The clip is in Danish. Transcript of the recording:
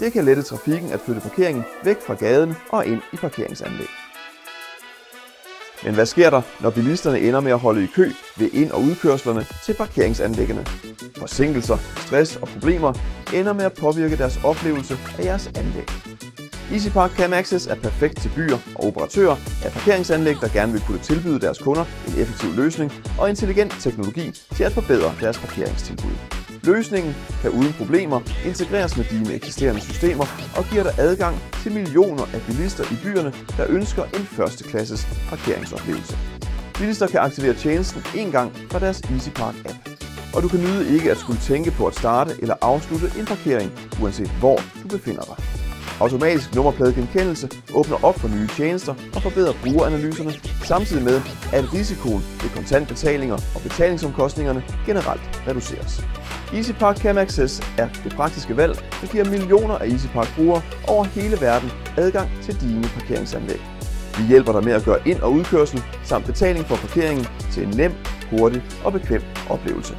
Det kan lette trafikken at flytte parkeringen væk fra gaden og ind i parkeringsanlæg. Men hvad sker der, når bilisterne ender med at holde i kø ved ind- og udkørslerne til parkeringsanlæggene? Forsinkelser, stress og problemer ender med at påvirke deres oplevelse af jeres anlæg. EasyPark Cam Access er perfekt til byer og operatører af parkeringsanlæg, der gerne vil kunne tilbyde deres kunder en effektiv løsning og intelligent teknologi til at forbedre deres parkeringstilbud. Løsningen kan uden problemer integreres med dine eksisterende systemer og giver dig adgang til millioner af bilister i byerne, der ønsker en førsteklasses parkeringsoplevelse. Bilister kan aktivere tjenesten én gang fra deres EasyPark app. Og du kan nyde ikke at skulle tænke på at starte eller afslutte en parkering, uanset hvor du befinder dig. Automatisk nummerpladegenkendelse åbner op for nye tjenester og forbedrer brugeranalyserne, samtidig med, at risikoen ved kontantbetalinger og betalingsomkostningerne generelt reduceres. EasyPark Cam Access er det praktiske valg, der giver millioner af EasyPark-brugere over hele verden adgang til dine parkeringsanlæg. Vi hjælper dig med at gøre ind- og udkørsel samt betaling for parkeringen til en nem, hurtig og bekvem oplevelse.